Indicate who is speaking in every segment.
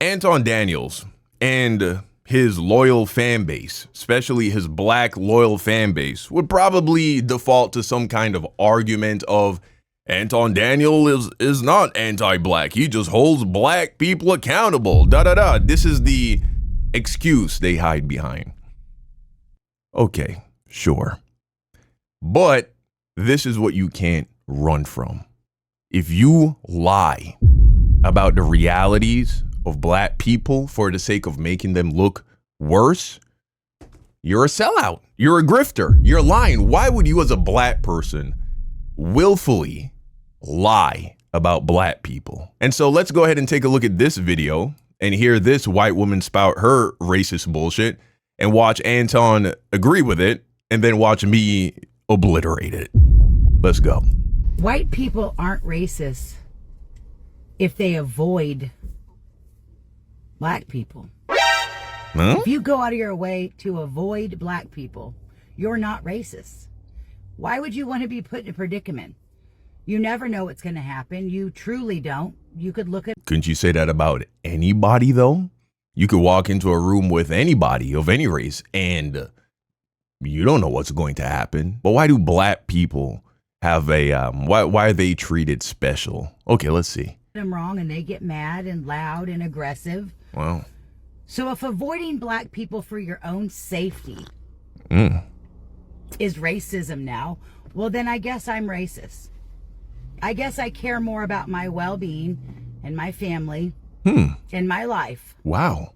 Speaker 1: Anton Daniels and his loyal fan base, especially his black loyal fan base, would probably default to some kind of argument of Anton Daniels is not anti-black. He just holds black people accountable. This is the excuse they hide behind. Okay, sure. But this is what you can't run from. If you lie about the realities of black people for the sake of making them look worse, you're a sellout. You're a grifter. You're lying. Why would you as a black person willfully lie about black people? And so let's go ahead and take a look at this video and hear this white woman spout her racist bullshit and watch Anton agree with it and then watch me obliterate it. Let's go.
Speaker 2: White people aren't racist if they avoid black people.
Speaker 1: Huh?
Speaker 2: If you go out of your way to avoid black people, you're not racist. Why would you want to be put in a predicament? You never know what's going to happen. You truly don't. You could look at...
Speaker 1: Couldn't you say that about anybody, though? You could walk into a room with anybody of any race and you don't know what's going to happen. But why do black people have a... why are they treated special? Okay, let's see.
Speaker 2: them wrong and they get mad and loud and aggressive.
Speaker 1: Wow.
Speaker 2: So if avoiding black people for your own safety is racism now, well, then I guess I'm racist. I guess I care more about my well-being and my family and my life.
Speaker 1: Wow.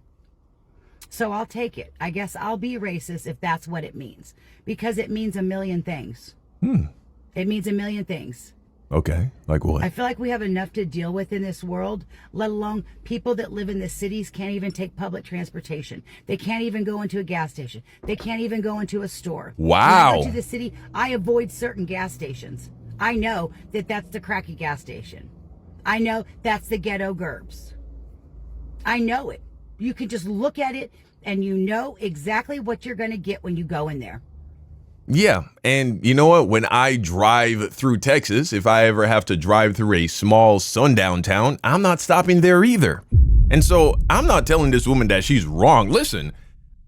Speaker 2: So I'll take it. I guess I'll be racist if that's what it means, because it means a million things. It means a million things.
Speaker 1: Okay, like what?
Speaker 2: I feel like we have enough to deal with in this world, let alone people that live in the cities can't even take public transportation. They can't even go into a gas station. They can't even go into a store.
Speaker 1: Wow.
Speaker 2: When I go to the city, I avoid certain gas stations. I know that that's the cracky gas station. I know that's the ghetto gerbs. I know it. You can just look at it and you know exactly what you're going to get when you go in there.
Speaker 1: Yeah, and you know what? When I drive through Texas, if I ever have to drive through a small sundown town, I'm not stopping there either. And so I'm not telling this woman that she's wrong. Listen,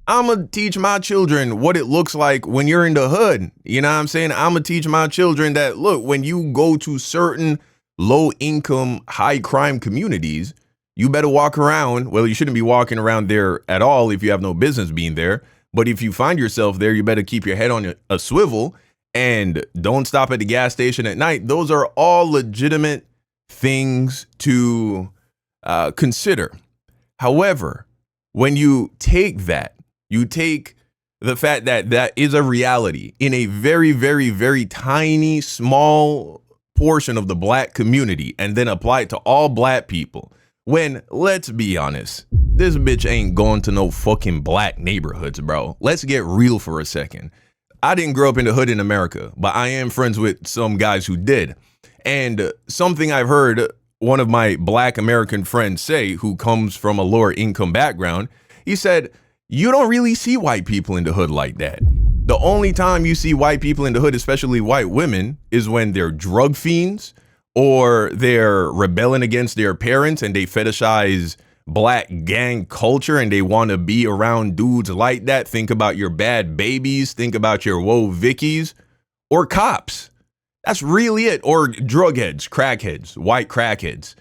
Speaker 1: I'm going to teach my children what it looks like when you're in the hood. You know what I'm saying? I'm going to teach my children that, look, when you go to certain low income, high crime communities, you better walk around. Well, you shouldn't be walking around there at all if you have no business being there. But if you find yourself there, you better keep your head on a swivel and don't stop at the gas station at night. Those are all legitimate things to consider. However, when you take that, you take the fact that that is a reality in a very, very, very tiny, small portion of the black community and then apply it to all black people. When, let's be honest, this bitch ain't going to no fucking black neighborhoods, bro. Let's get real for a second. I didn't grow up in the hood in America, but I am friends with some guys who did. And something I've heard one of my black American friends say, who comes from a lower income background, he said, you don't really see white people in the hood like that. The only time you see white people in the hood, especially white women, is when they're drug fiends or they're rebelling against their parents and they fetishize black gang culture and they want to be around dudes like that. Think about your bad babies. Think about your whoa Vickies or cops. That's really it. Or drug heads, crackheads, white crackheads.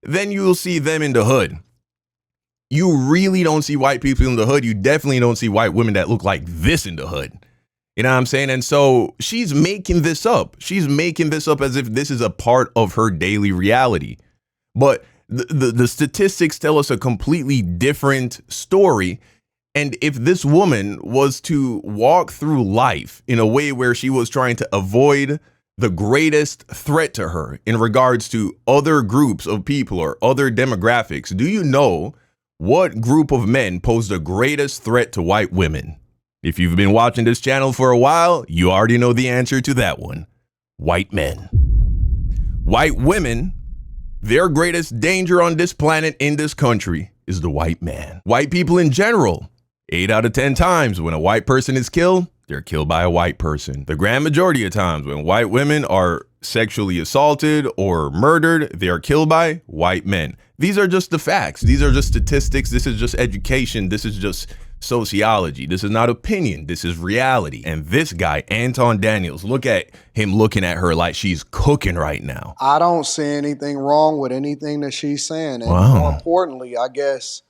Speaker 1: Then you'll see them in the hood. You really don't see white people in the hood. You definitely don't see white women that look like this in the hood. You know what I'm saying? And so she's making this up. She's making this up as if this is a part of her daily reality. But the statistics tell us a completely different story. And if this woman was to walk through life in a way where she was trying to avoid the greatest threat to her in regards to other groups of people or other demographics, do you know what group of men pose the greatest threat to white women? If you've been watching this channel for a while, you already know the answer to that one. White men. White women, their greatest danger on this planet in this country is the white man. White people in general, 8 out of 10 times when a white person is killed, they're killed by a white person. The grand majority of times when white women are sexually assaulted or murdered, they are killed by white men. These are just the facts. These are just statistics. This is just education. This is just sociology. This is not opinion. This is reality. And this guy, Anton Daniels, look at him looking at her like she's cooking right now.
Speaker 3: I don't see anything wrong with anything that she's saying. And more importantly, I guess,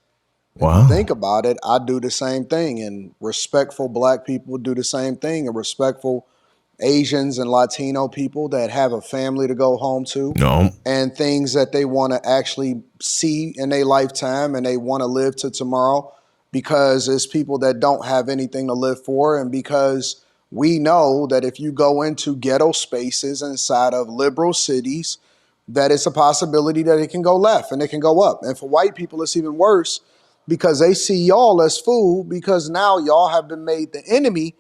Speaker 3: if you think about it, I do the same thing. And respectful Black people do the same thing. And respectful Asians and Latino people that have a family to go home to. And things that they want to actually see in their lifetime and they want to live to tomorrow, because it's people that don't have anything to live for. And because we know that if you go into ghetto spaces inside of liberal cities, that it's a possibility that it can go left and it can go up. And for white people, it's even worse, because they see y'all as food, because now y'all have been made the enemy.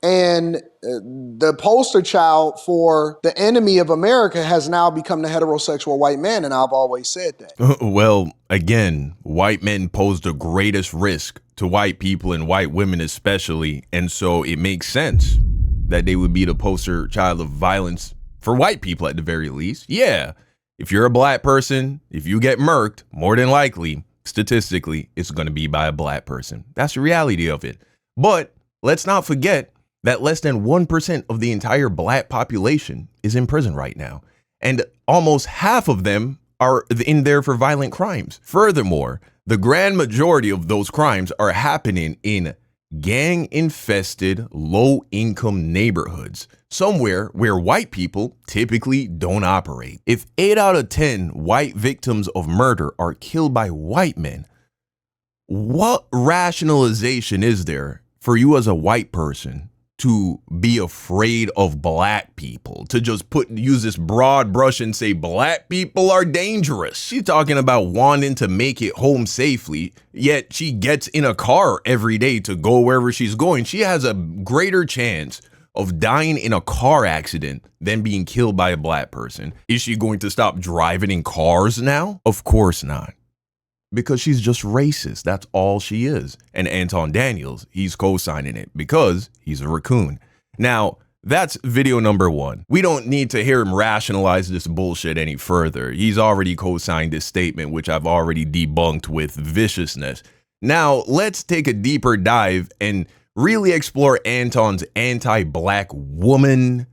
Speaker 3: And the poster child for the enemy of America has now become the heterosexual white man. And I've always said that.
Speaker 1: Well, again, white men pose the greatest risk to white people and white women especially. And so it makes sense that they would be the poster child of violence for white people at the very least. Yeah, if you're a Black person, if you get murked, more than likely, statistically, it's going to be by a Black person. That's the reality of it. But let's not forget that less than 1% of the entire Black population is in prison right now. And almost half of them are in there for violent crimes. Furthermore, the grand majority of those crimes are happening in gang-infested, low-income neighborhoods, somewhere where white people typically don't operate. If 8 out of 10 white victims of murder are killed by white men, what rationalization is there for you as a white person to be afraid of Black people, to just use this broad brush and say Black people are dangerous? She's talking about wanting to make it home safely, yet she gets in a car every day to go wherever she's going. She has a greater chance of dying in a car accident than being killed by a Black person. Is she going to stop driving in cars now? Of course not. Because she's just racist. That's all she is. And Anton Daniels, he's co-signing it because he's a raccoon. Now, that's video number one. We don't need to hear him rationalize this bullshit any further. He's already co-signed this statement, which I've already debunked with viciousness. Now, let's take a deeper dive and really explore Anton's anti-Black woman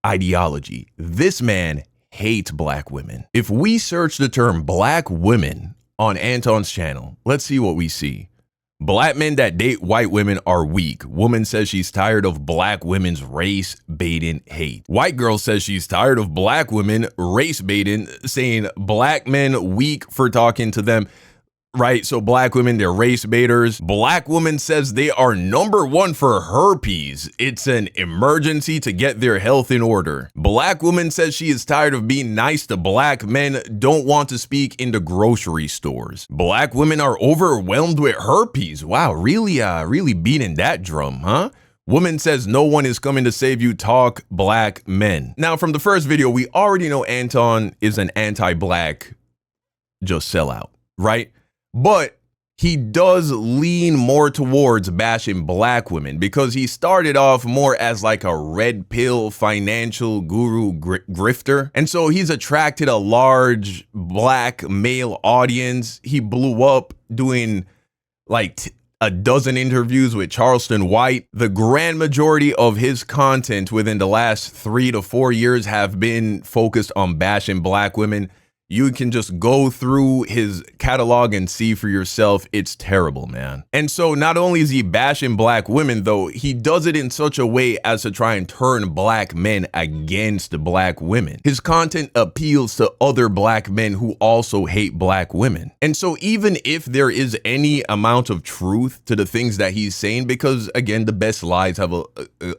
Speaker 1: ideology. This man hates Black women. If we search the term Black women on Anton's channel, let's see what we see. Black men that date white women are weak. Woman says she's tired of Black women's race baiting hate. White girl says she's tired of Black women race baiting, saying Black men weak for talking to them. Right, so Black women, they're race baiters. Black woman says they are #1 for herpes. It's an emergency to get their health in order. Black woman says she is tired of being nice to Black men, don't want to speak in the grocery stores. Black women are overwhelmed with herpes. Wow, really beating that drum, huh? Woman says no one is coming to save you, talk Black men. Now, from the first video, we already know Anton is an anti-Black just sellout, right? But he does lean more towards bashing Black women because he started off more as like a red pill financial guru grifter. And so he's attracted a large Black male audience. He blew up doing like a dozen interviews with Charleston White. The grand majority of his content within the last 3 to 4 years have been focused on bashing Black women. You can just go through his catalog and see for yourself. It's terrible, man. And so not only is he bashing Black women, though, he does it in such a way as to try and turn Black men against Black women. His content appeals to other Black men who also hate Black women. And so even if there is any amount of truth to the things that he's saying, because again, the best lies have a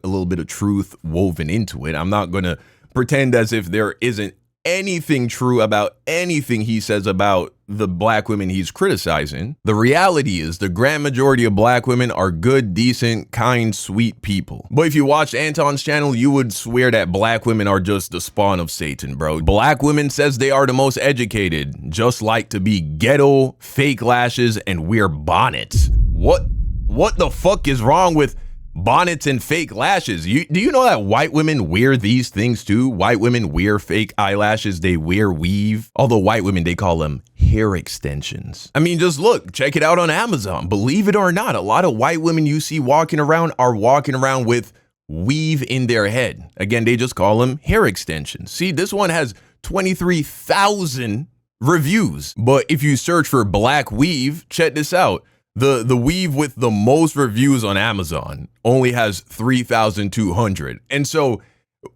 Speaker 1: little bit of truth woven into it. I'm not going to pretend as if there isn't anything true about anything he says about the Black women he's criticizing. The reality is the grand majority of Black women are good, decent, kind, sweet people. But if you watch Anton's channel, you would swear that Black women are just the spawn of Satan, bro. Black women says they are the most educated, just like to be ghetto, fake lashes, and wear bonnets. What the fuck is wrong with bonnets and fake lashes. Do you know that white women wear these things too? White women wear fake eyelashes. They wear weave. Although white women, they call them hair extensions. I mean, just look, check it out on Amazon. Believe it or not, a lot of white women you see walking around are walking around with weave in their head. Again, they just call them hair extensions. See, this one has 23,000 reviews. But if you search for black weave, check this out. The weave with the most reviews on Amazon only has 3,200. And so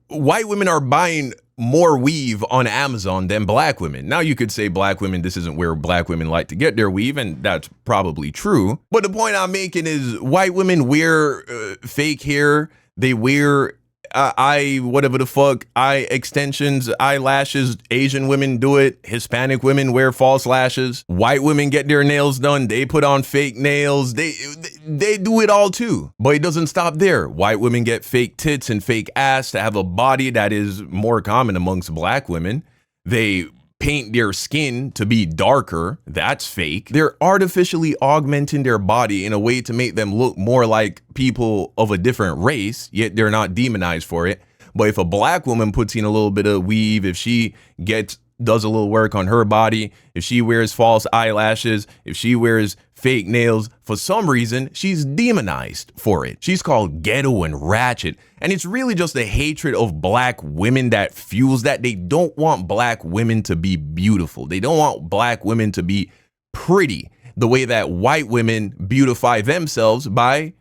Speaker 1: white women are buying more weave on Amazon than black women. Now you could say black women, this isn't where black women like to get their weave, and that's probably true. But the point I'm making is white women wear fake hair. They wear whatever the fuck, eye extensions, eyelashes. Asian women do it. Hispanic women wear false lashes. White women get their nails done. They put on fake nails. They do it all too. But it doesn't stop there. White women get fake tits and fake ass to have a body that is more common amongst black women. They paint their skin to be darker. That's fake. They're artificially augmenting their body in a way to make them look more like people of a different race, yet they're not demonized for it. But if a black woman puts in a little bit of weave, if she does a little work on her body, if she wears false eyelashes, if she wears fake nails, for some reason, she's demonized for it. She's called ghetto and ratchet. And it's really just the hatred of black women that fuels that. They don't want black women to be beautiful. They don't want black women to be pretty the way that white women beautify themselves by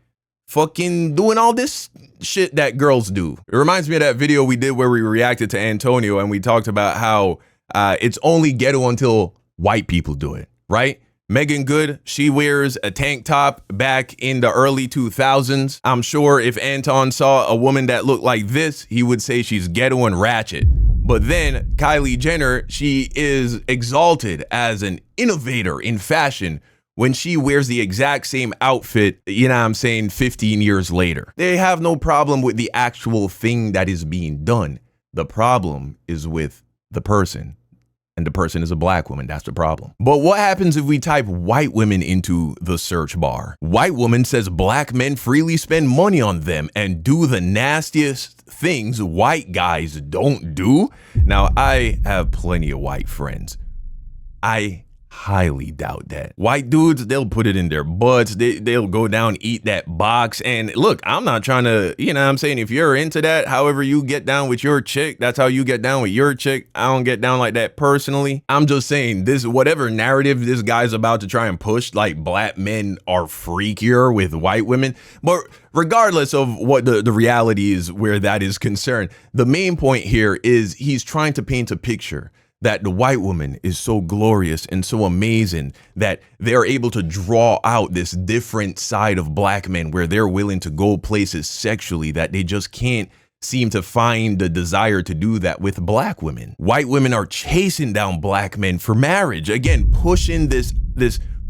Speaker 1: fucking doing all this shit that girls do. It reminds me of that video we did where we reacted to Antonio and we talked about how it's only ghetto until white people do it, right? Megan Good, she wears a tank top back in the early 2000s. I'm sure if Anton saw a woman that looked like this, he would say she's ghetto and ratchet. But then Kylie Jenner, she is exalted as an innovator in fashion when she wears the exact same outfit, you know what I'm saying, 15 years later. They have no problem with the actual thing that is being done. The problem is with the person. And the person is a black woman. That's the problem. But what happens if we type white women into the search bar? White woman says black men freely spend money on them and do the nastiest things white guys don't do. Now, I have plenty of white friends. I highly doubt that. White dudes, they'll put it in their butts. They'll go down, eat that box. And look, I'm not trying to, you know what I'm saying? If you're into that, however you get down with your chick, that's how you get down with your chick. I don't get down like that personally. I'm just saying this, whatever narrative this guy's about to try and push, like black men are freakier with white women. But regardless of what the reality is where that is concerned, the main point here is he's trying to paint a picture that the white woman is so glorious and so amazing that they're able to draw out this different side of black men where they're willing to go places sexually that they just can't seem to find the desire to do that with black women. White women are chasing down black men for marriage. Again, pushing this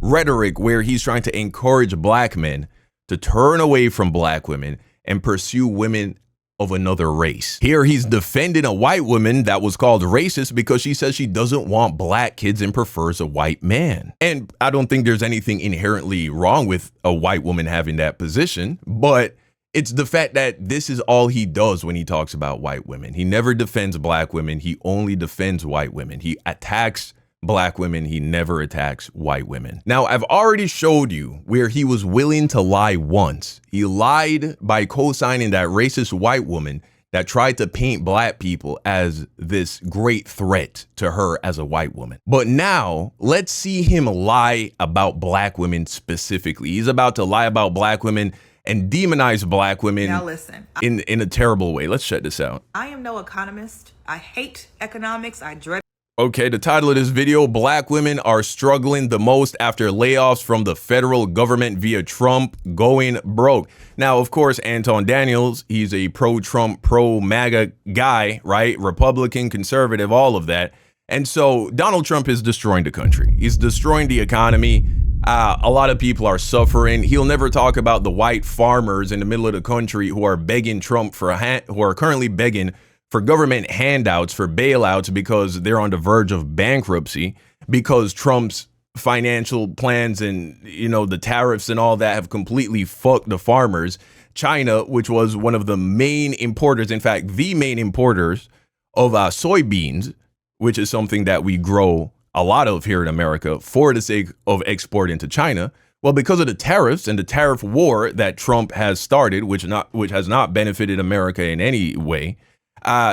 Speaker 1: rhetoric where he's trying to encourage black men to turn away from black women and pursue women of another race. Here he's defending a white woman that was called racist because she says she doesn't want black kids and prefers a white man. And I don't think there's anything inherently wrong with a white woman having that position, but it's the fact that this is all he does when he talks about white women. He never defends black women. He only defends white women. He attacks black women. He never attacks white women. Now, I've already showed you where he was willing to lie once. He lied by co-signing that racist white woman that tried to paint black people as this great threat to her as a white woman. But now let's see him lie about black women specifically. He's about to lie about black women and demonize black women.
Speaker 4: Now listen,
Speaker 1: in a terrible way. Let's check this out.
Speaker 4: I am no economist. I hate economics. I dread.
Speaker 1: Okay, the title of this video, Black Women Are Struggling the Most After Layoffs from the Federal Government via Trump Going Broke. Now, of course, Anton Daniels, he's a pro-Trump, pro-MAGA guy, right? Republican, conservative, all of that. And so Donald Trump is destroying the country. He's destroying the economy. A lot of people are suffering. He'll never talk about the white farmers in the middle of the country who are begging Trump for who are currently begging for government handouts, for bailouts, because they're on the verge of bankruptcy, because Trump's financial plans and, you know, the tariffs and all that have completely fucked the farmers. China, which was one of the main importers, in fact, the main importers of soybeans, which is something that we grow a lot of here in America for the sake of exporting to China. Well, because of the tariffs and the tariff war that Trump has started, which has not benefited America in any way,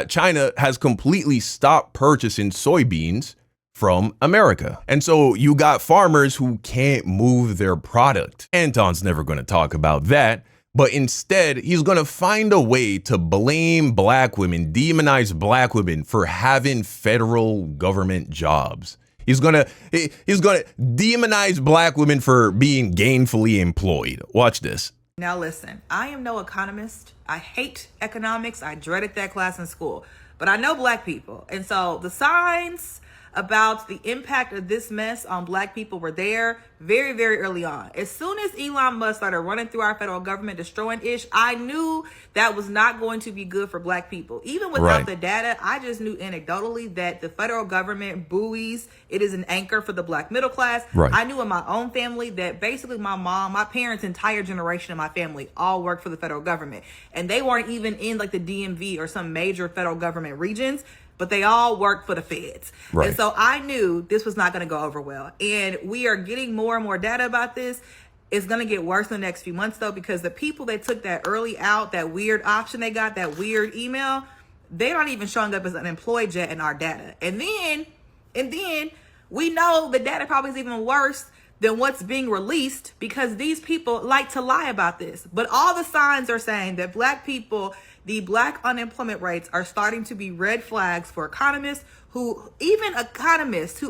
Speaker 1: China has completely stopped purchasing soybeans from America. And so you got farmers who can't move their product. Anton's never going to talk about that, but instead he's going to find a way to blame black women, demonize black women for having federal government jobs. He's gonna demonize black women for being gainfully employed. Watch this.
Speaker 4: Now listen, I am no economist. I hate economics. I dreaded that class in school. But I know black people. And so the signs about the impact of this mess on black people were there very, very early on. As soon as Elon Musk started running through our federal government, destroying ish, I knew that was not going to be good for black people. Even without the data, I just knew anecdotally that the federal government buoys, it is an anchor for the black middle class. I knew in my own family that basically my mom, my parents' entire generation of my family all worked for the federal government. And they weren't even in like the DMV or some major federal government regions, but they all work for the feds. And so I knew this was not going to go over well. And we are getting more and more data about this. It's going to get worse in the next few months, though, because the people that took that early out, that weird option they got, that weird email, they're not even showing up as unemployed yet in our data. And then we know the data probably is even worse than what's being released because these people like to lie about this. But all the signs are saying that black people, the black unemployment rates are starting to be red flags for economists who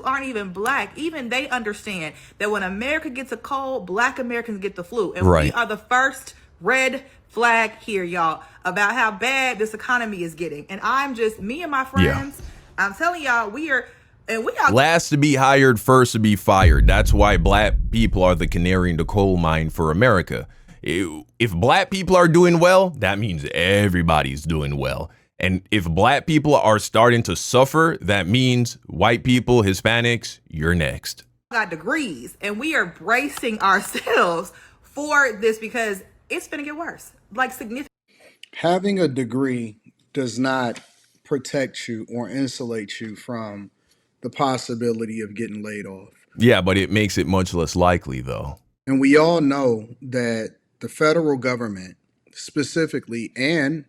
Speaker 4: aren't even black, even they understand that when America gets a cold, black Americans get the flu. And we are the first red flag here, y'all, about how bad this economy is getting. And me and my friends, I'm telling y'all, we are last to be hired, first to be fired. That's why black people are the canary in the coal mine for America. If black people are doing well, that means everybody's doing well. And if black people are starting to suffer, that means white people, Hispanics, you're next. Got degrees, and we are bracing ourselves for this because it's going to get worse. Like significant.
Speaker 3: Having a degree does not protect you or insulate you from the possibility of getting laid off.
Speaker 1: Yeah, but it makes it much less likely, though.
Speaker 3: And we all know that the federal government specifically, and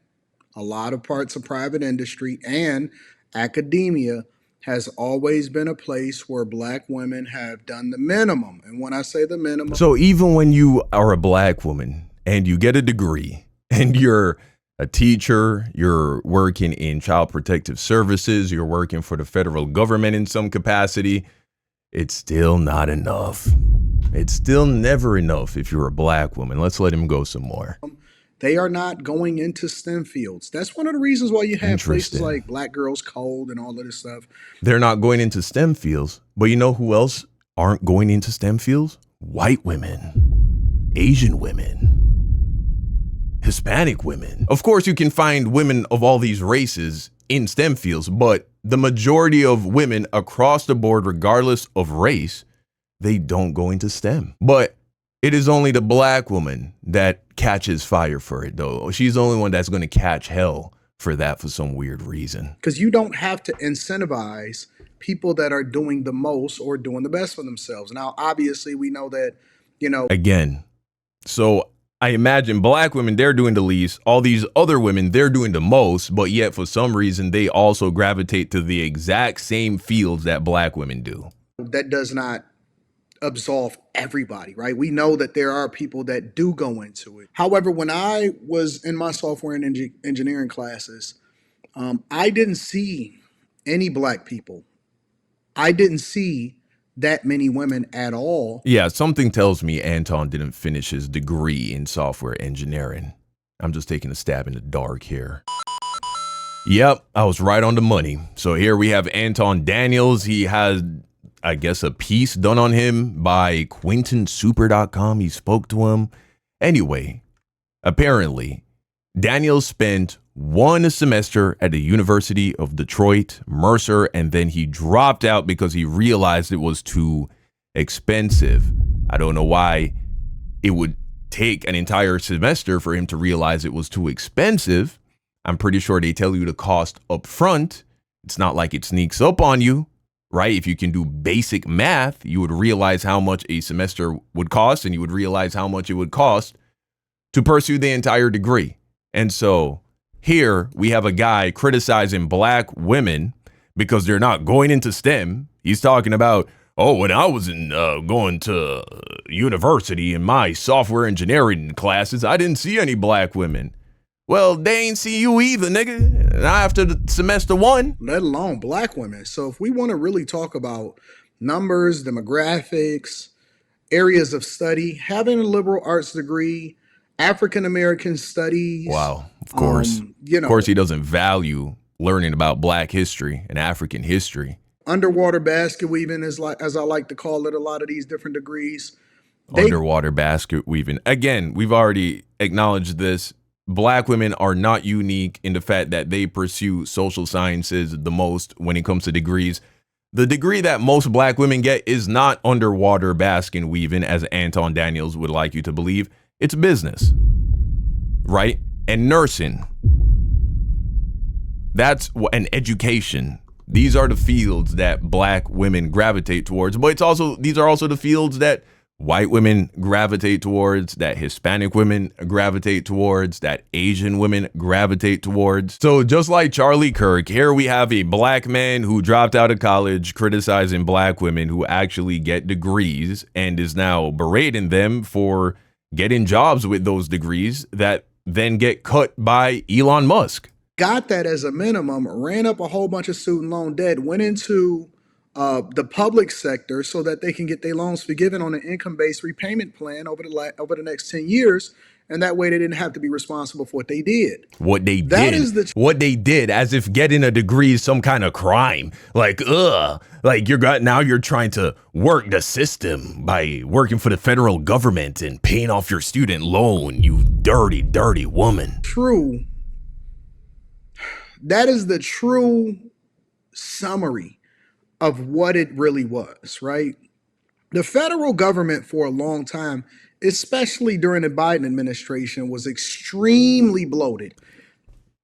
Speaker 3: a lot of parts of private industry and academia, has always been a place where black women have done the minimum. And when I say the minimum...
Speaker 1: So even when you are a black woman and you get a degree and you're a teacher, you're working in child protective services, you're working for the federal government in some capacity, it's still not enough. It's still never enough if you're a black woman. Let's let him go some more.
Speaker 3: They are not going into STEM fields. That's one of the reasons why you have places like Black Girls Code and all of this stuff.
Speaker 1: They're not going into STEM fields. But you know who else aren't going into STEM fields? White women, Asian women, Hispanic women. Of course, you can find women of all these races in STEM fields, but the majority of women across the board, regardless of race, they don't go into STEM. But it is only the black woman that catches fire for it, though. She's the only one that's going to catch hell for that for some weird reason.
Speaker 3: Because you don't have to incentivize people that are doing the most or doing the best for themselves. Now, obviously, we know that,
Speaker 1: Again, so I imagine black women, they're doing the least. All these other women, they're doing the most, but yet for some reason, they also gravitate to the exact same fields that black women do.
Speaker 3: That does not absolve everybody, right? We know that there are people that do go into it. However, when I was in my software and engineering classes, I didn't see any black people. I didn't see that many women at all.
Speaker 1: Yeah, something tells me Anton didn't finish his degree in software engineering. I'm just taking a stab in the dark here. Yep, I was right on the money. So here we have Anton Daniels. He has, I guess, a piece done on him by QuentinSuper.com. He spoke to him. Anyway, apparently, Daniels spent one semester at the University of Detroit, Mercer, and then he dropped out because he realized it was too expensive. I don't know why it would take an entire semester for him to realize it was too expensive. I'm pretty sure they tell you the cost up front. It's not like it sneaks up on you, right? If you can do basic math, you would realize how much a semester would cost, and you would realize how much it would cost to pursue the entire degree. And so here we have a guy criticizing black women because they're not going into STEM. He's talking about, oh, when I was going to university in my software engineering classes, I didn't see any black women. Well, they ain't see you either, nigga. Not after the semester one.
Speaker 3: Let alone black women. So if we want to really talk about numbers, demographics, areas of study, having a liberal arts degree, African-American studies.
Speaker 1: Wow, of course. Of course he doesn't value learning about black history and African history.
Speaker 3: Underwater basket weaving is, like, as I like to call it, a lot of these different degrees.
Speaker 1: Underwater basket weaving. Again, we've already acknowledged this. Black women are not unique in the fact that they pursue social sciences the most when it comes to degrees. The degree that most black women get is not underwater basket weaving, as Anton Daniels would like you to believe. It's business, right? And nursing. That's an education. These are the fields that black women gravitate towards, but these are also the fields that white women gravitate towards, that Hispanic women gravitate towards, that Asian women gravitate towards. So just like Charlie Kirk, here we have a black man who dropped out of college criticizing black women who actually get degrees and is now berating them for getting jobs with those degrees that then get cut by Elon Musk.
Speaker 3: Got that as a minimum, ran up a whole bunch of student loan debt, went into the public sector so that they can get their loans forgiven on an income-based repayment plan over the next 10 years. And that way they didn't have to be responsible for what they did.
Speaker 1: What they did, as if getting a degree is some kind of crime. Like you're trying to work the system by working for the federal government and paying off your student loan, you dirty, dirty woman.
Speaker 3: True. That is the true summary of what it really was, right? The federal government for a long time, especially during the Biden administration, was extremely bloated.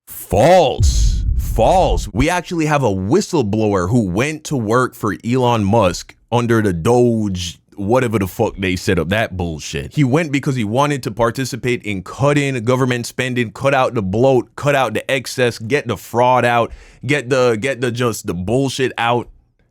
Speaker 1: False. We actually have a whistleblower who went to work for Elon Musk under the Doge, whatever the fuck they set up, that bullshit. He went because he wanted to participate in cutting government spending, cut out the bloat, cut out the excess, get the fraud out, get the bullshit out.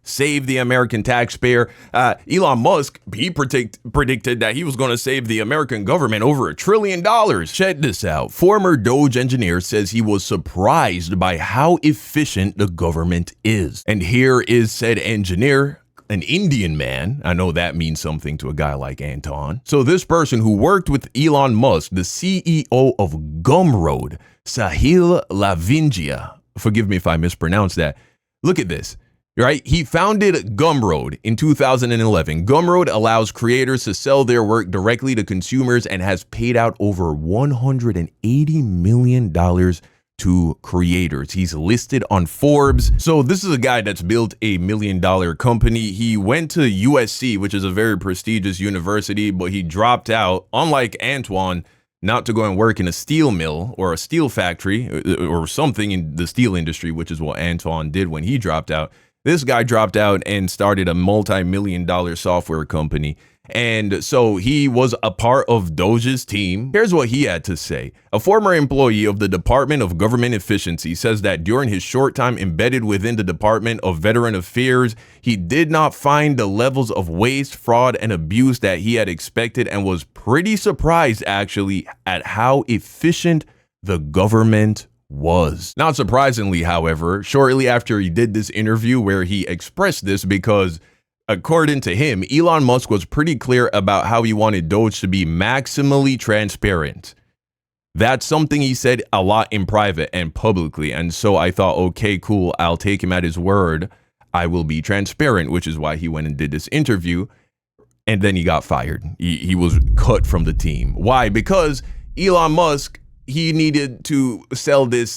Speaker 1: Save the American taxpayer. Elon Musk, he predicted that he was going to save the American government over $1 trillion. Check this out. Former Doge engineer says he was surprised by how efficient the government is. And here is said engineer, an Indian man. I know that means something to a guy like Anton. So this person who worked with Elon Musk, the CEO of Gumroad, Sahil Lavingia, forgive me if I mispronounce that. Look at this. Right? He founded Gumroad in 2011. Gumroad allows creators to sell their work directly to consumers and has paid out over $180 million to creators. He's listed on Forbes. So this is a guy that's built $1 million company. He went to USC, which is a very prestigious university, but he dropped out, unlike Antoine, not to go and work in a steel mill or a steel factory or something in the steel industry, which is what Antoine did when he dropped out. This guy dropped out and started a multi-million-dollar software company. And so he was a part of Doge's team. Here's what he had to say. A former employee of the Department of Government Efficiency says that during his short time embedded within the Department of Veteran Affairs, he did not find the levels of waste, fraud, and abuse that he had expected and was pretty surprised, actually, at how efficient the government was. Not surprisingly, however, shortly after he did this interview where he expressed this, because according to him, Elon Musk was pretty clear about how he wanted Doge to be maximally transparent. That's something he said a lot in private and publicly. And so I thought, okay, cool, I'll take him at his word. I will be transparent, which is why he went and did this interview. And then he got fired. He was cut from the team. Why? Because Elon Musk, he needed to sell this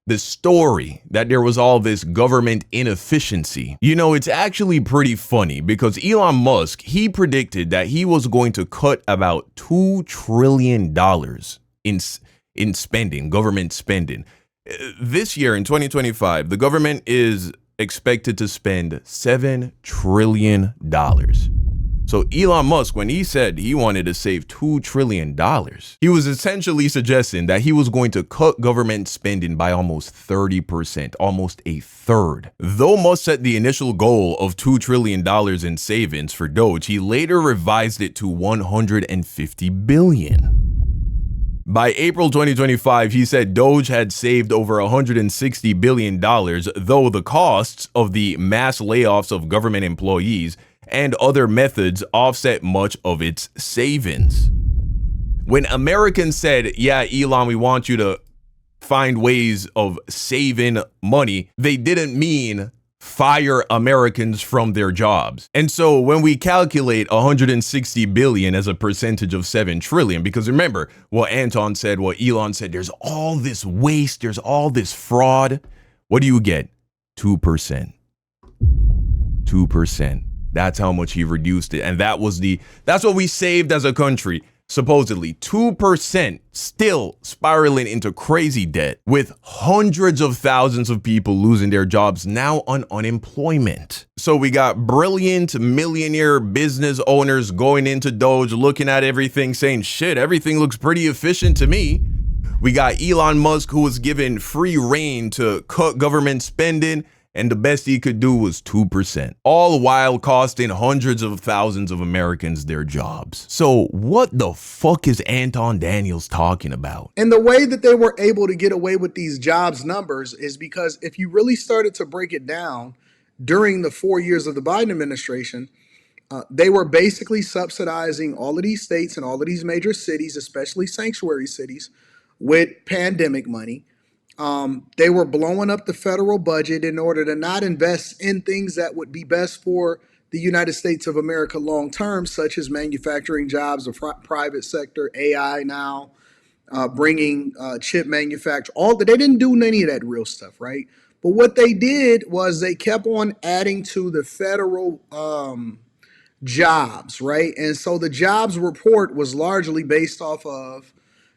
Speaker 1: the story that there was all this government inefficiency. You know, it's actually pretty funny because Elon Musk, he predicted that he was going to cut about $2 trillion in spending, government spending. This year in 2025, the government is expected to spend $7 trillion. So Elon Musk, when he said he wanted to save $2 trillion, he was essentially suggesting that he was going to cut government spending by almost 30%, almost a third. Though Musk set the initial goal of $2 trillion in savings for Doge, he later revised it to $150 billion. By April 2025, he said Doge had saved over $160 billion, though the costs of the mass layoffs of government employees and other methods offset much of its savings. When Americans said, yeah, Elon, we want you to find ways of saving money, they didn't mean fire Americans from their jobs. And so when we calculate 160 billion as a percentage of 7 trillion, because remember what Anton said, what Elon said, there's all this waste, there's all this fraud. What do you get? 2%. 2%. That's how much he reduced it. And that's what we saved as a country. Supposedly 2%, still spiraling into crazy debt, with hundreds of thousands of people losing their jobs now on unemployment. So we got brilliant millionaire business owners going into Doge, looking at everything, saying, shit, everything looks pretty efficient to me. We got Elon Musk, who was given free reign to cut government spending, and the best he could do was 2%, all while costing hundreds of thousands of Americans their jobs. So what the fuck is Anton Daniels talking about?
Speaker 3: And the way that they were able to get away with these jobs numbers is because if you really started to break it down during the 4 years of the Biden administration, they were basically subsidizing all of these states and all of these major cities, especially sanctuary cities, with pandemic money. They were blowing up the federal budget in order to not invest in things that would be best for the United States of America long term, such as manufacturing jobs, the private sector, AI now, bringing chip manufacture. They didn't do any of that real stuff, right? But what they did was they kept on adding to the federal jobs, right? And so the jobs report was largely based off of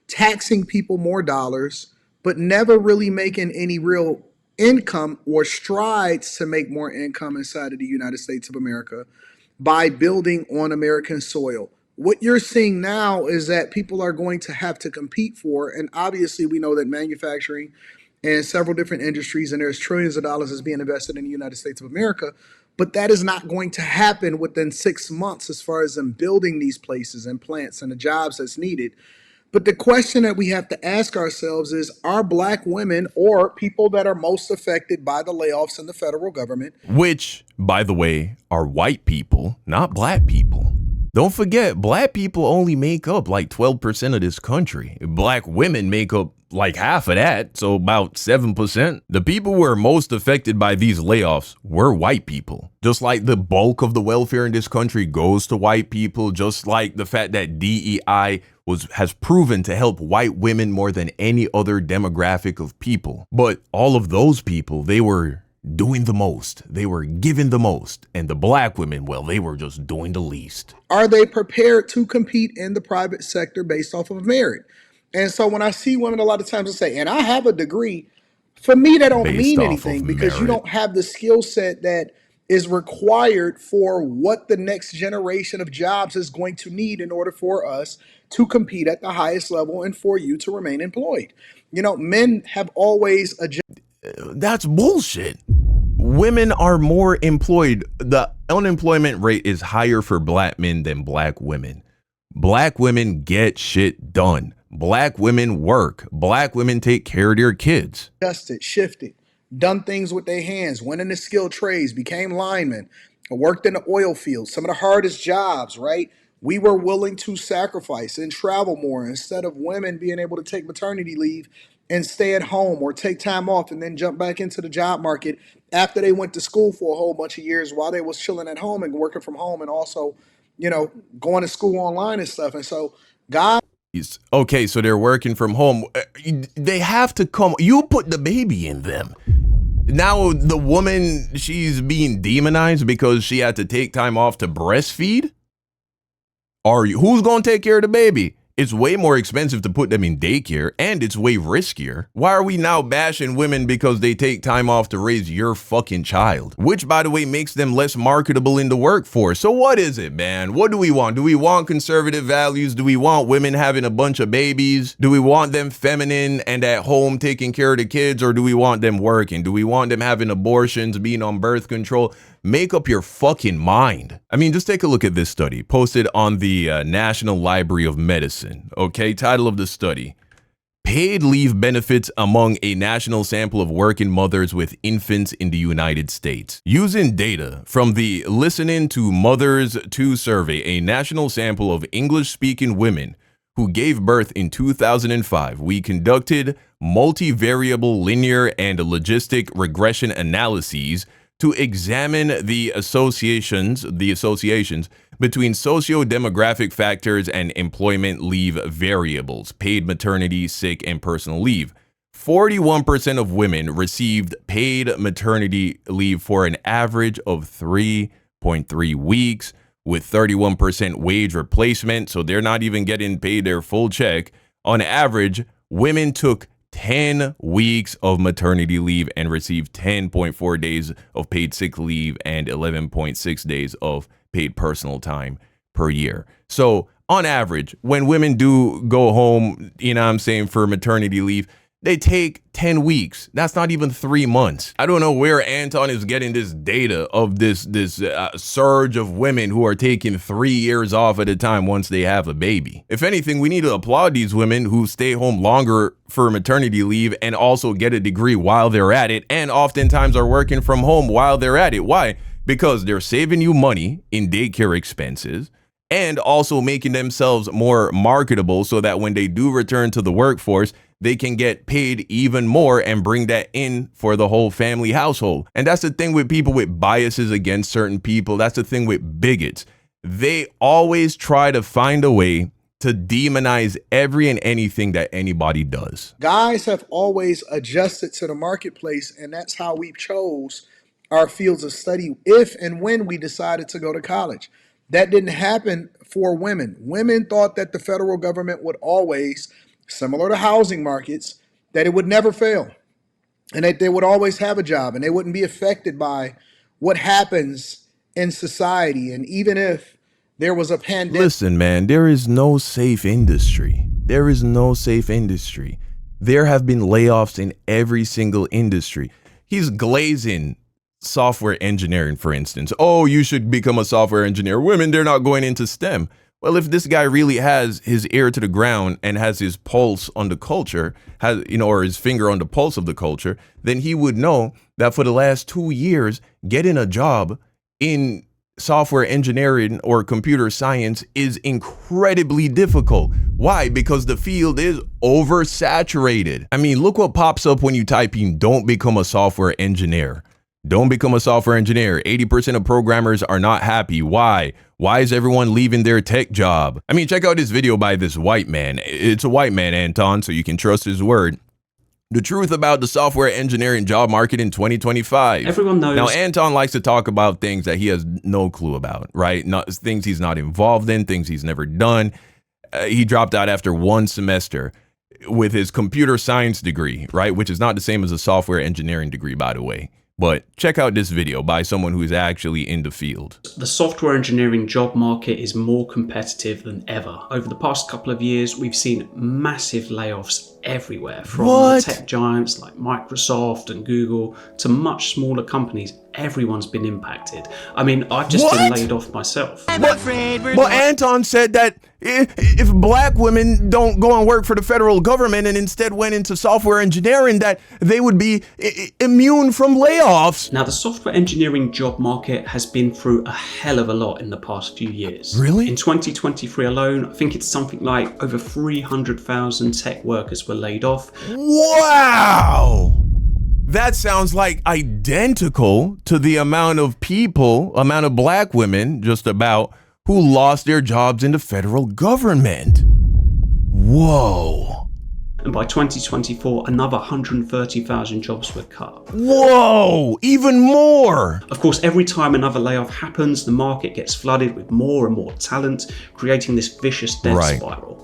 Speaker 3: taxing people more dollars, but never really making any real income or strides to make more income inside of the United States of America by building on American soil. What you're seeing now is that people are going to have to compete for, and obviously we know that manufacturing and several different industries, and there's trillions of dollars is being invested in the United States of America, but that is not going to happen within 6 months as far as them building these places and plants and the jobs that's needed. But the question that we have to ask ourselves is, are black women or people that are most affected by the layoffs in the federal government,
Speaker 1: which, by the way, are white people, not black people. Don't forget, black people only make up like 12% of this country. Black women make up like half of that, so about 7%. The people who are most affected by these layoffs were white people. Just like the bulk of the welfare in this country goes to white people, just like the fact that DEI has proven to help white women more than any other demographic of people. But all of those people, they were doing the most. They were giving the most. And the black women, well, they were just doing the least.
Speaker 3: Are they prepared to compete in the private sector based off of merit? And so when I see women a lot of times say, and I have a degree, for me, that don't mean anything because you don't have the skill set that is required for what the next generation of jobs is going to need in order for us to compete at the highest level and for you to remain employed. You know, men have always
Speaker 1: That's bullshit. Women are more employed. The unemployment rate is higher for black men than black women. Black women get shit done. Black women work. Black women take care of their kids.
Speaker 3: Adjusted, shifted, done things with their hands, went into skilled trades, became linemen, worked in the oil field, some of the hardest jobs, right? We were willing to sacrifice and travel more instead of women being able to take maternity leave and stay at home or take time off and then jump back into the job market after they went to school for a whole bunch of years while they was chilling at home and working from home and also, you know, going to school online and stuff. And so God
Speaker 1: Okay, so they're working from home. They have to come. You put the baby in them. Now the woman, she's being demonized because she had to take time off to breastfeed? Who's going to take care of the baby? It's way more expensive to put them in daycare, and it's way riskier. Why are we now bashing women because they take time off to raise your fucking child? Which, by the way, makes them less marketable in the workforce. So what is it, man? What do we want? Do we want conservative values? Do we want women having a bunch of babies? Do we want them feminine and at home taking care of the kids? Or do we want them working? Do we want them having abortions, being on birth control? Make up your fucking mind. I mean, just take a look at this study posted on the National Library of Medicine. Okay, title of the study: Paid leave benefits among a national sample of working mothers with infants in the United States. Using data from the Listening to Mothers 2 survey, a national sample of English-speaking women who gave birth in 2005, we conducted multivariable linear and logistic regression analyses to examine the associations between socio-demographic factors and employment leave variables, paid maternity, sick, and personal leave. 41% of women received paid maternity leave for an average of 3.3 weeks, with 31% wage replacement, so they're not even getting paid their full check. On average, women took 10 weeks of maternity leave and received 10.4 days of paid sick leave and 11.6 days of paid personal time per year. So on average, when women do go home, for maternity leave, they take 10 weeks. That's not even 3 months. I don't know where Anton is getting this data of this surge of women who are taking 3 years off at a time once they have a baby. If anything, we need to applaud these women who stay home longer for maternity leave and also get a degree while they're at it, and oftentimes are working from home while they're at it. Why? Because they're saving you money in daycare expenses and also making themselves more marketable so that when they do return to the workforce, they can get paid even more and bring that in for the whole family household. And that's the thing with people with biases against certain people. That's the thing with bigots. They always try to find a way to demonize every and anything that anybody does.
Speaker 3: Guys have always adjusted to the marketplace, and that's how we chose our fields of study if and when we decided to go to college. That didn't happen for women. Women thought that the federal government would always, similar to housing markets, that it would never fail and that they would always have a job and they wouldn't be affected by what happens in society. And even if there was a pandemic.
Speaker 1: Listen, man, there is no safe industry. There is no safe industry. There have been layoffs in every single industry. He's glazing software engineering, for instance. Oh, you should become a software engineer. Women, they're not going into STEM. Well, if this guy really has his ear to the ground and has his pulse on the culture, or his finger on the pulse of the culture, then he would know that for the last 2 years, getting a job in software engineering or computer science is incredibly difficult. Why? Because the field is oversaturated. I mean, look what pops up when you type in "don't become a software engineer." Don't become a software engineer. 80% of programmers are not happy. Why? Why is everyone leaving their tech job? I mean, check out this video by this white man. It's a white man, Anton, so you can trust his word. The truth about the software engineering job market in 2025.
Speaker 5: Everyone knows.
Speaker 1: Now, Anton likes to talk about things that he has no clue about, right? Things he's not involved in, things he's never done. He dropped out after 1 semester with his computer science degree, right? Which is not the same as a software engineering degree, by the way. But check out this video by someone who's actually in the field.
Speaker 5: The software engineering job market is more competitive than ever. Over the past couple of years, we've seen massive layoffs everywhere, from the tech giants like Microsoft and Google to much smaller companies. Everyone's been impacted. I mean, I've just been laid off myself.
Speaker 1: But Anton said that if black women don't go and work for the federal government and instead went into software engineering, that they would be immune from layoffs.
Speaker 5: Now, the software engineering job market has been through a hell of a lot in the past few years.
Speaker 1: Really?
Speaker 5: In 2023 alone, I think it's something like over 300,000 tech workers were laid off.
Speaker 1: Wow! That sounds like identical to the amount of black women, just about, who lost their jobs in the federal government. Whoa.
Speaker 5: And by 2024, another 130,000 jobs were cut.
Speaker 1: Whoa, even more.
Speaker 5: Of course, every time another layoff happens, the market gets flooded with more and more talent, creating this vicious death spiral.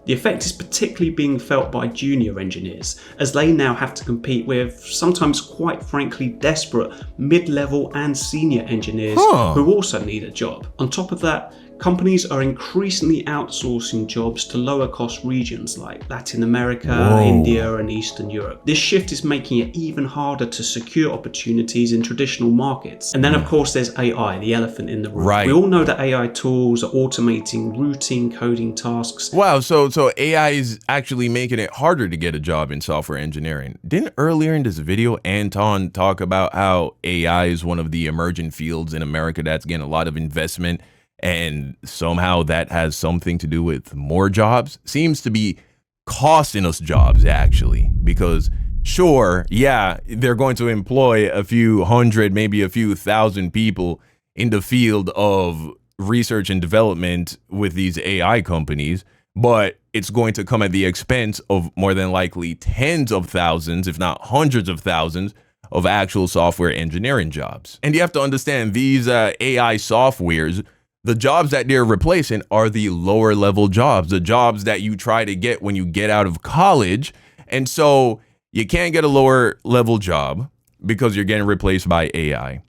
Speaker 5: The effect is particularly being felt by junior engineers, as they now have to compete with sometimes quite frankly desperate mid-level and senior engineers who also need a job. On top of that, companies are increasingly outsourcing jobs to lower cost regions like Latin America, India and Eastern Europe. This shift is making it even harder to secure opportunities in traditional markets. And then of course there's AI, the elephant in the room. We all know that AI tools are automating routine coding tasks.
Speaker 1: Wow, so AI is actually making it harder to get a job in software engineering. Didn't earlier in this video Anton talk about how AI is one of the emerging fields in America that's getting a lot of investment? And somehow that has something to do with more jobs? Seems to be costing us jobs, actually, because sure, yeah, they're going to employ a few hundred, maybe a few thousand people in the field of research and development with these AI companies, but it's going to come at the expense of more than likely tens of thousands, if not hundreds of thousands, of actual software engineering jobs. And you have to understand these AI softwares, the jobs that they're replacing are the lower level jobs, the jobs that you try to get when you get out of college. And so you can't get a lower level job because you're getting replaced by AI.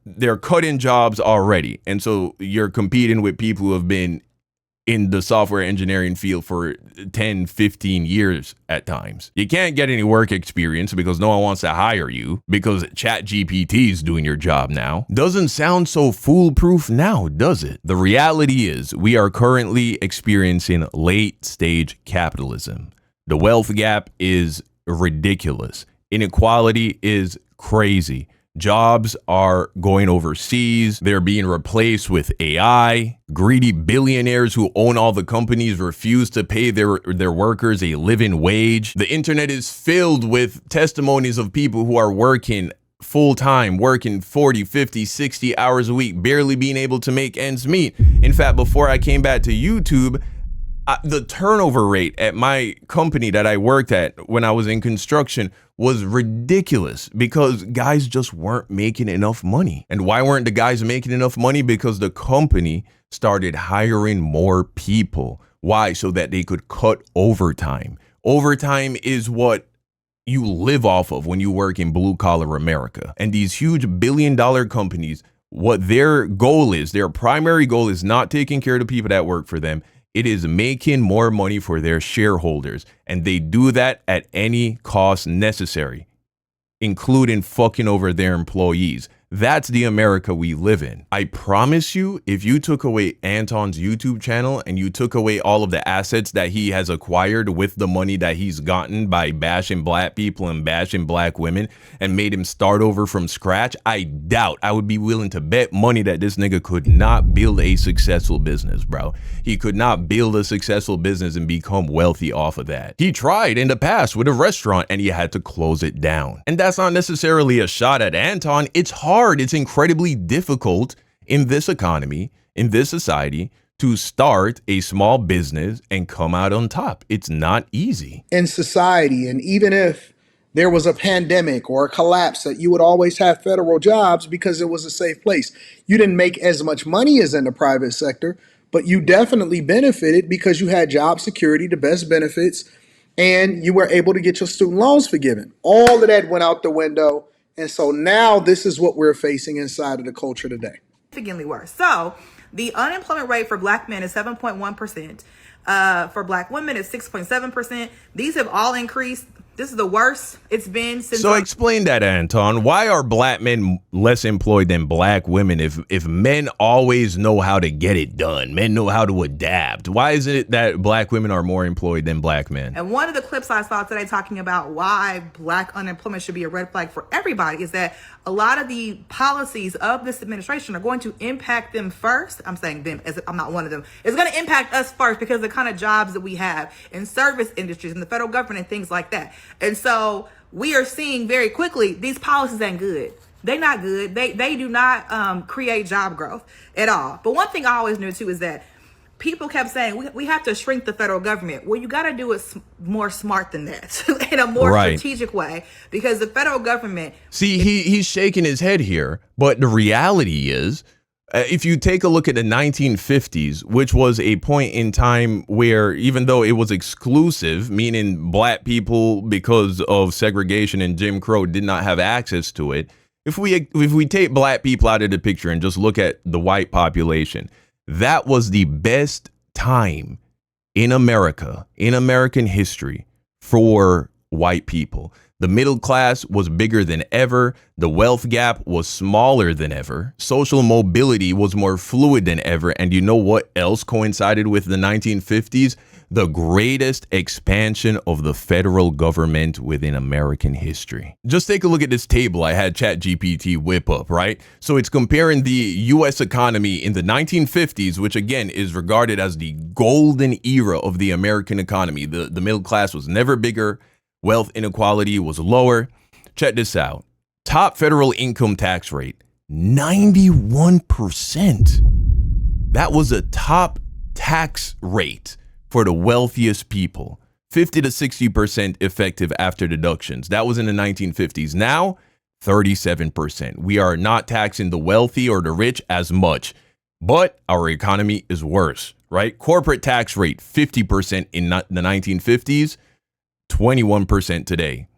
Speaker 1: They're cutting jobs already. And so you're competing with people who have been in the software engineering field for 10, 15 years at times. You can't get any work experience because no one wants to hire you because ChatGPT is doing your job now. Doesn't sound so foolproof now, does it? The reality is we are currently experiencing late stage capitalism. The wealth gap is ridiculous. Inequality is crazy. Jobs are going overseas. They're being replaced with AI. Greedy billionaires who own all the companies refuse to pay their workers a living wage. The internet is filled with testimonies of people who are working full-time, working 40, 50, 60 hours a week, barely being able to make ends meet. In fact, before I came back to YouTube, the turnover rate at my company that I worked at when I was in construction was ridiculous because guys just weren't making enough money. And why weren't the guys making enough money? Because the company started hiring more people. Why? So that they could cut overtime. Overtime is what you live off of when you work in blue collar America. And these huge billion-dollar companies, what their goal is, their primary goal is not taking care of the people that work for them. It is making more money for their shareholders, and they do that at any cost necessary, including fucking over their employees. That's the America we live in. I promise you, if you took away Anton's YouTube channel and you took away all of the assets that he has acquired with the money that he's gotten by bashing black people and bashing black women and made him start over from scratch, I doubt, I would be willing to bet money that this nigga could not build a successful business, bro. He could not build a successful business and become wealthy off of that. He tried in the past with a restaurant and he had to close it down. And that's not necessarily a shot at Anton. It's hard. It's incredibly difficult in this economy, in this society, to start a small business and come out on top. It's not easy.
Speaker 3: In society, and even if there was a pandemic or a collapse, that you would always have federal jobs because it was a safe place. You didn't make as much money as in the private sector, but you definitely benefited because you had job security, the best benefits, and you were able to get your student loans forgiven. All of that went out the window. And so now this is what we're facing inside of the culture today.
Speaker 4: Significantly worse. So the unemployment rate for black men is 7.1%. For black women, it's 6.7%. These have all increased. This is the worst it's been since.
Speaker 1: So explain that, Anton. Why are black men less employed than black women if men always know how to get it done? Men know how to adapt. Why is it that black women are more employed than black men?
Speaker 4: And one of the clips I saw today talking about why black unemployment should be a red flag for everybody is that a lot of the policies of this administration are going to impact them first. I'm saying them as I'm not one of them. It's going to impact us first because of the kind of jobs that we have in service industries and the federal government and things like that. And so we are seeing very quickly, these policies ain't good. They're not good. They do not create job growth at all. But one thing I always knew too is that people kept saying we have to shrink the federal government. Well, you got to do it more smart than that, in a more strategic way, because the federal government.
Speaker 1: See, he's shaking his head here, but the reality is, if you take a look at the 1950s, which was a point in time where, even though it was exclusive, meaning black people, because of segregation and Jim Crow, did not have access to it. If we take black people out of the picture and just look at the white population, that was the best time in America, in American history, for white people. The middle class was bigger than ever. The wealth gap was smaller than ever. Social mobility was more fluid than ever. And you know what else coincided with the 1950s? The greatest expansion of the federal government within American history. Just take a look at this table I had ChatGPT whip up, right? So it's comparing the U.S. economy in the 1950s, which again is regarded as the golden era of the American economy. The middle class was never bigger. Wealth inequality was lower. Check this out. Top federal income tax rate, 91%. That was a top tax rate for the wealthiest people. 50 to 60% effective after deductions. That was in the 1950s. Now, 37%. We are not taxing the wealthy or the rich as much, but our economy is worse, right? Corporate tax rate, 50% in the 1950s. 21% today.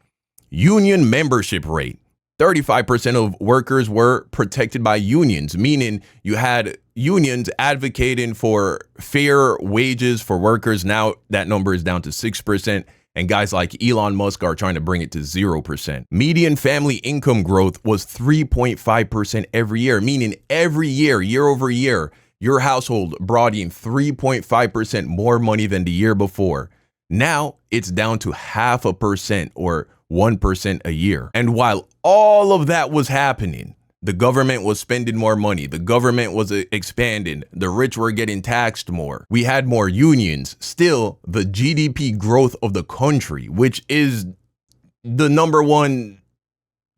Speaker 1: Union membership rate. 35% of workers were protected by unions, meaning you had unions advocating for fair wages for workers. Now that number is down to 6%. And guys like Elon Musk are trying to bring it to 0%. Median family income growth was 3.5% every year, meaning every year, year over year, your household brought in 3.5% more money than the year before. Now it's down to 0.5% or 1% a year. And while all of that was happening, the government was spending more money. The government was expanding. The rich were getting taxed more. We had more unions. Still, the GDP growth of the country, which is the number one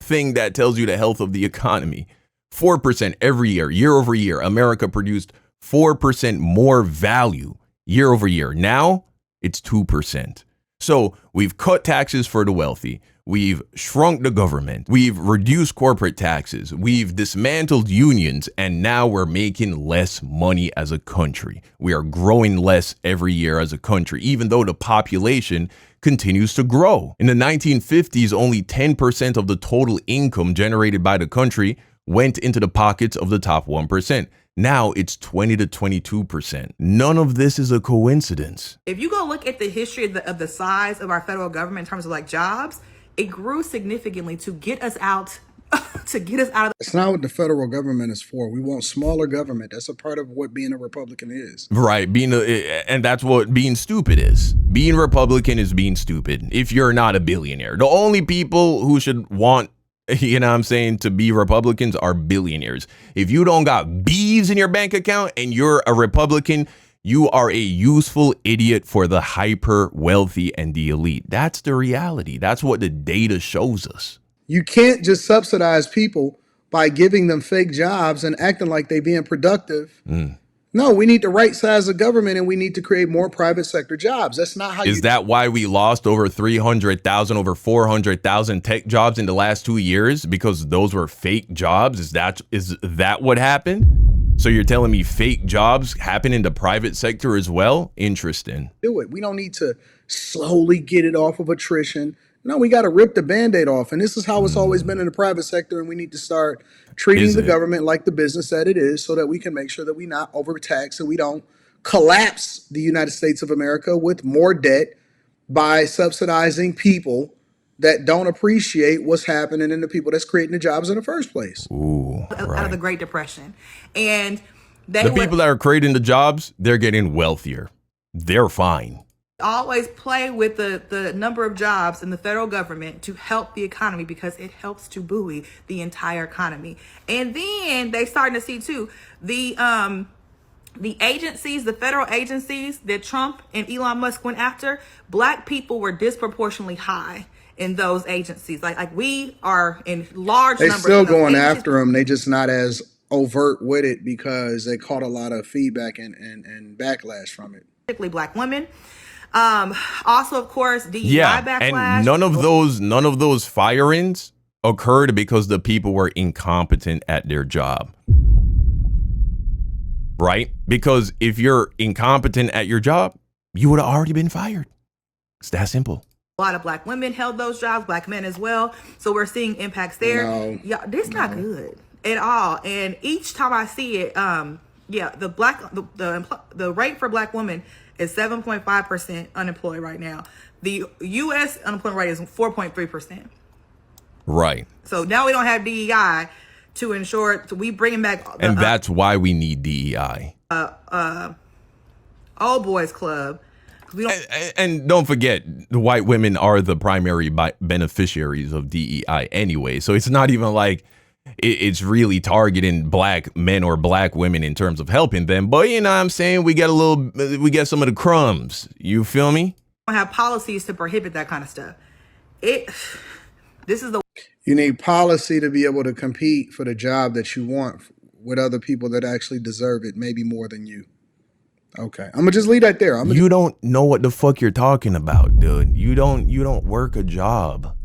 Speaker 1: thing that tells you the health of the economy, 4% every year, year over year. America produced 4% more value year over year. Now, it's 2%. So we've cut taxes for the wealthy. We've shrunk the government. We've reduced corporate taxes. We've dismantled unions. And now we're making less money as a country. We are growing less every year as a country, even though the population continues to grow. In the 1950s, only 10% of the total income generated by the country went into the pockets of the top 1%. Now it's 20 to 22%. None of this is a coincidence.
Speaker 4: If you go look at the history of the size of our federal government in terms of like jobs, it grew significantly to get us out of.
Speaker 3: It's not what the federal government is for. We want smaller government. That's a part of what being a Republican is.
Speaker 1: Right. And that's what being stupid is. Being Republican is being stupid. If you're not a billionaire, the only people who should want, you know what I'm saying, to be Republicans are billionaires. If you don't got B's in your bank account and you're a Republican, you are a useful idiot for the hyper wealthy and the elite. That's the reality. That's what the data shows us.
Speaker 3: You can't just subsidize people by giving them fake jobs and acting like they being productive. No, we need to right size the government and we need to create more private sector jobs. That's not how
Speaker 1: Is that why we lost over 300,000, over 400,000 tech jobs in the last 2 years? Because those were fake jobs? Is that what happened? So you're telling me fake jobs happen in the private sector as well? Interesting.
Speaker 3: Do it. We don't need to slowly get it off of attrition. No, we got to rip the Band-Aid off. And this is how it's always been in the private sector. And we need to start treating the government like the business that it is so that we can make sure that we not overtax and we don't collapse the United States of America with more debt by subsidizing people that don't appreciate what's happening and the people that's creating the jobs in the first place.
Speaker 1: Ooh,
Speaker 4: out of the Great Depression. And
Speaker 1: the people that are creating the jobs, they're getting wealthier. They're fine.
Speaker 4: Always play with the number of jobs in the federal government to help the economy because it helps to buoy the entire economy. And then they starting to see too the agencies, the federal agencies that Trump and Elon Musk went after, black people were disproportionately high in those agencies. Like we are in large numbers.
Speaker 3: They're still going after them. They just not as overt with it because they caught a lot of feedback and backlash from it.
Speaker 4: Particularly black women. Also, of course, DEI backlash.
Speaker 1: And none of those firings occurred because the people were incompetent at their job. Right? Because if you're incompetent at your job, you would have already been fired. It's that simple.
Speaker 4: A lot of black women held those jobs, black men as well. So we're seeing impacts there. Yeah, this is not good at all. And each time I see it, the rate for black women is 7.5% unemployed right now. The U.S. unemployment rate is 4.3%.
Speaker 1: Right.
Speaker 4: So now we don't have DEI to ensure we bringing back.
Speaker 1: And that's why we need DEI.
Speaker 4: Old boys club.
Speaker 1: And don't forget, the white women are the primary beneficiaries of DEI anyway. So it's not even like it's really targeting black men or black women in terms of helping them. But you know what I'm saying? We get some of the crumbs. You feel me?
Speaker 4: We have policies to prohibit that kind of stuff.
Speaker 3: You need policy to be able to compete for the job that you want with other people that actually deserve it, maybe more than you. Okay, I'm gonna just leave that there.
Speaker 1: You don't know what the fuck you're talking about, dude. You don't work a job.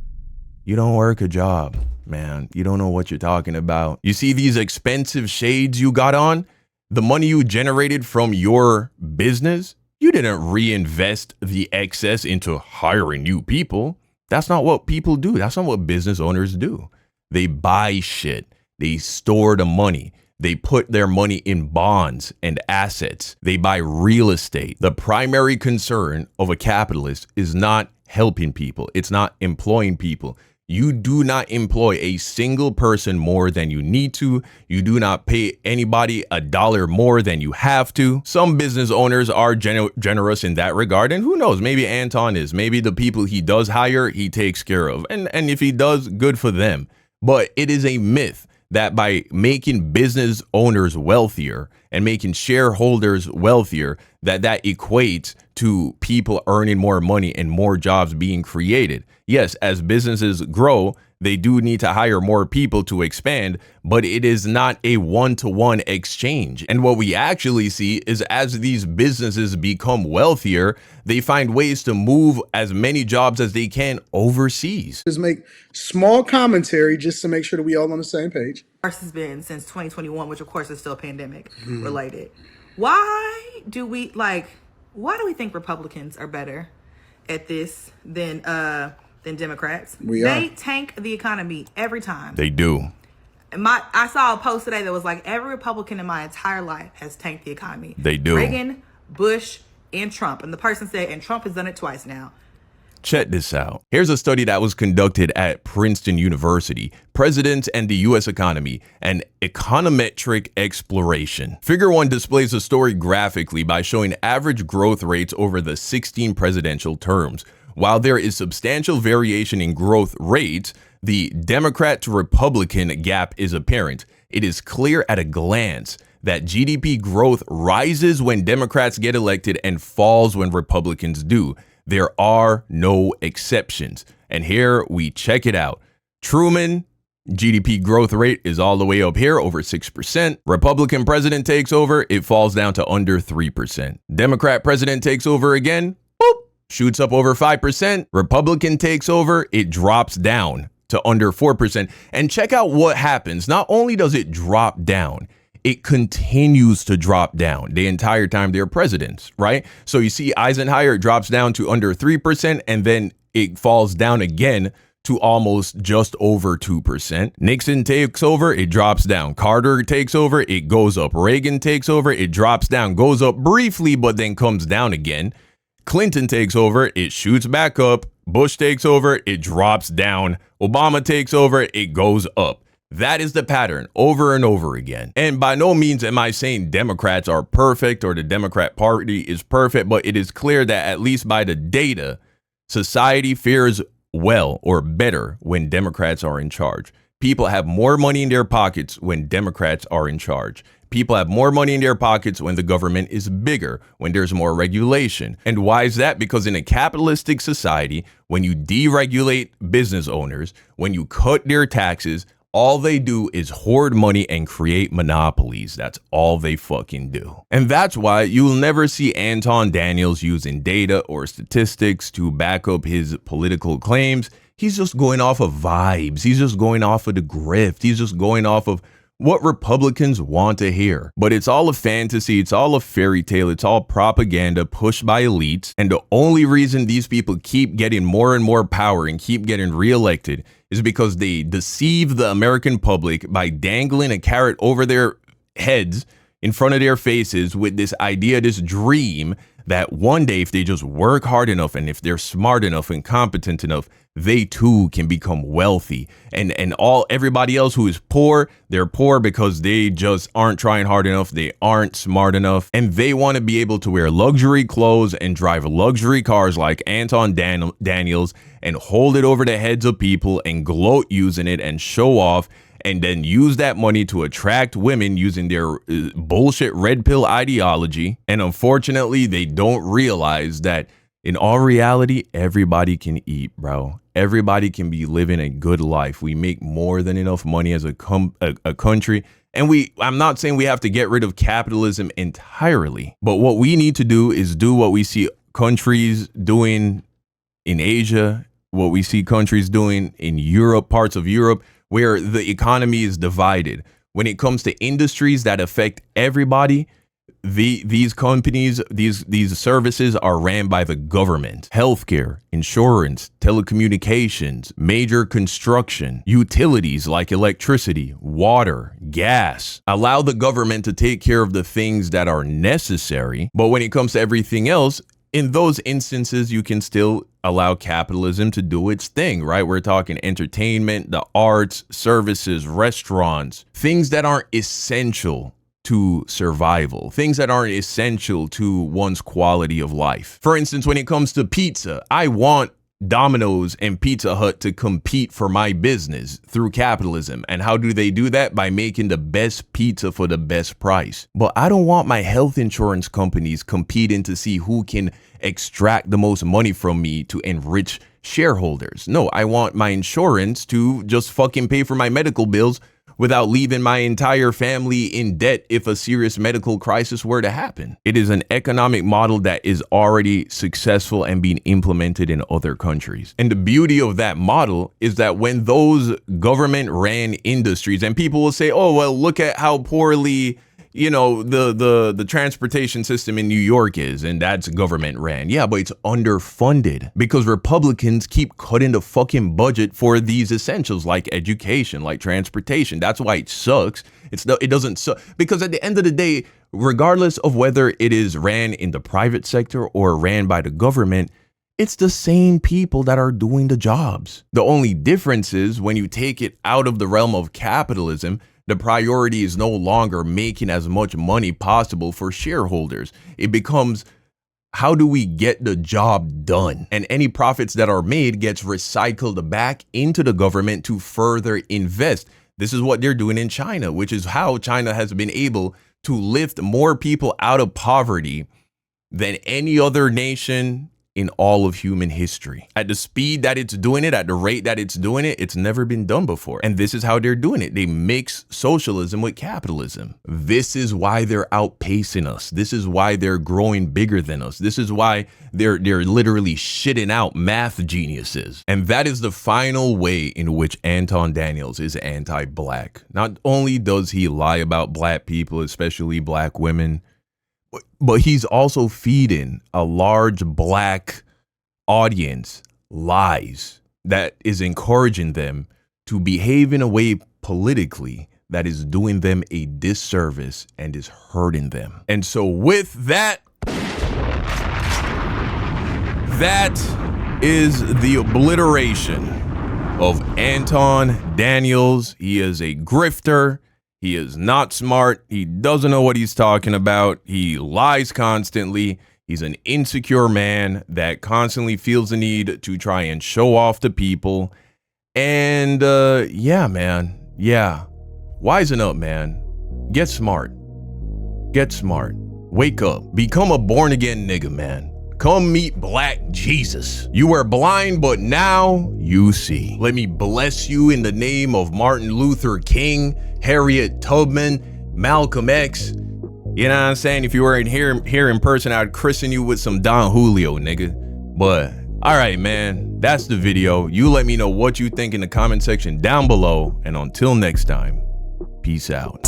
Speaker 1: You don't work a job, man. You don't know what you're talking about. You see these expensive shades you got on? The money you generated from your business, you didn't reinvest the excess into hiring new people. That's not what people do. That's not what business owners do. They buy shit. They store the money. They put their money in bonds and assets. They buy real estate. The primary concern of a capitalist is not helping people. It's not employing people. You do not employ a single person more than you need to. You do not pay anybody $1 more than you have to. Some business owners are generous in that regard. And who knows, maybe Anton is. Maybe the people he does hire, he takes care of. And if he does, good for them. But it is a myth that by making business owners wealthier and making shareholders wealthier, that equates to people earning more money and more jobs being created. Yes, as businesses grow, they do need to hire more people to expand, but it is not a one-to-one exchange. And what we actually see is as these businesses become wealthier, they find ways to move as many jobs as they can overseas.
Speaker 3: Just make small commentary just to make sure that we all on the same page.
Speaker 4: Has been since 2021, which of course is still pandemic related. Why do we think Republicans are better at this than Democrats? They tank the economy every time.
Speaker 1: They do.
Speaker 4: I saw a post today that was like, every Republican in my entire life has tanked the economy.
Speaker 1: They do.
Speaker 4: Reagan, Bush, and Trump. And the person said, and Trump has done it twice now.
Speaker 1: Check this out. Here's a study that was conducted at Princeton University, Presidents and the U.S. Economy, an econometric exploration. Figure 1 displays the story graphically by showing average growth rates over the 16 presidential terms. While there is substantial variation in growth rates, the Democrat to Republican gap is apparent. It is clear at a glance that GDP growth rises when Democrats get elected and falls when Republicans do. There are no exceptions. And here we check it out. Truman, GDP growth rate is all the way up here, over 6%. Republican president takes over, it falls down to under 3%. Democrat president takes over again, boop, shoots up over 5%. Republican takes over, it drops down to under 4%. And check out what happens. Not only does it drop down, it continues to drop down the entire time they're presidents, right? So you see Eisenhower drops down to under 3%, and then it falls down again to almost just over 2%. Nixon takes over, it drops down. Carter takes over, it goes up. Reagan takes over, it drops down, goes up briefly, but then comes down again. Clinton takes over, it shoots back up. Bush takes over, it drops down. Obama takes over, it goes up. That is the pattern over and over again. And by no means am I saying Democrats are perfect or the Democrat Party is perfect, but it is clear that at least by the data, society fares well or better when Democrats are in charge. People have more money in their pockets when Democrats are in charge. People have more money in their pockets when the government is bigger, when there's more regulation. And why is that? Because in a capitalistic society, when you deregulate business owners, when you cut their taxes, All they do is hoard money and create monopolies. That's all they fucking do. And that's why you'll never see Anton Daniels using data or statistics to back up his political claims. He's just going off of vibes. He's just going off of the grift. He's just going off of what Republicans want to hear. But it's all a fantasy. It's all a fairy tale. It's all propaganda pushed by elites. And the only reason these people keep getting more and more power and keep getting reelected is because they deceive the American public by dangling a carrot over their heads in front of their faces with this idea, this dream that one day, if they just work hard enough and if they're smart enough and competent enough, they too can become wealthy. And everybody else who is poor, they're poor because they just aren't trying hard enough. They aren't smart enough. And they want to be able to wear luxury clothes and drive luxury cars like Anton Daniels and hold it over the heads of people and gloat using it and show off, and then use that money to attract women using their bullshit red pill ideology. And unfortunately, they don't realize that in all reality, everybody can eat, bro. Everybody can be living a good life. We make more than enough money as a country. And I'm not saying we have to get rid of capitalism entirely, but what we need to do is do what we see countries doing in Asia, what we see countries doing in Europe, parts of Europe, where the economy is divided. When it comes to industries that affect everybody, these companies, these services are ran by the government. Healthcare, insurance, telecommunications, major construction, utilities like electricity, water, gas. Allow the government to take care of the things that are necessary. But when it comes to everything else, in those instances, you can still allow capitalism to do its thing, right? We're talking entertainment, the arts, services, restaurants, things that aren't essential to survival, things that aren't essential to one's quality of life. For instance, when it comes to pizza, I want Domino's and Pizza Hut to compete for my business through capitalism. And how do they do that? By making the best pizza for the best price. But I don't want my health insurance companies competing to see who can extract the most money from me to enrich shareholders. No, I want my insurance to just fucking pay for my medical bills without leaving my entire family in debt if a serious medical crisis were to happen. It is an economic model that is already successful and being implemented in other countries. And the beauty of that model is that when those government-ran industries, and people will say, oh, well, look at how poorly, you know, the transportation system in New York is, and that's government ran. Yeah, but it's underfunded because Republicans keep cutting the fucking budget for these essentials like education, like transportation. That's why it sucks. It doesn't suck because at the end of the day, regardless of whether it is ran in the private sector or ran by the government, it's the same people that are doing the jobs. The only difference is when you take it out of the realm of capitalism, the priority is no longer making as much money possible for shareholders. It becomes, how do we get the job done? And any profits that are made gets recycled back into the government to further invest. This is what they're doing in China, which is how China has been able to lift more people out of poverty than any other nation in all of human history. At the speed that it's doing it, at the rate that it's doing it, it's never been done before. And this is how they're doing it. They mix socialism with capitalism. This is why they're outpacing us. This is why they're growing bigger than us. This is why they're literally shitting out math geniuses. And that is the final way in which Anton Daniels is anti-black. Not only does he lie about black people, especially black women, but he's also feeding a large black audience lies that is encouraging them to behave in a way politically that is doing them a disservice and is hurting them. And so with that, that is the obliteration of Anton Daniels. He is a grifter. He is not smart. He doesn't know what he's talking about. He lies constantly. He's an insecure man that constantly feels the need to try and show off to people. And yeah, man. Yeah. Wisen up, man. Get smart. Get smart. Wake up. Become a born again nigga, man. Come meet Black Jesus. You were blind, but now you see. Let me bless you in the name of Martin Luther King, Harriet Tubman, Malcolm X. You know what I'm saying? If you weren't here in person, I'd christen you with some Don Julio, nigga. But all right, man, that's the video. You let me know what you think in the comment section down below. And until next time, peace out.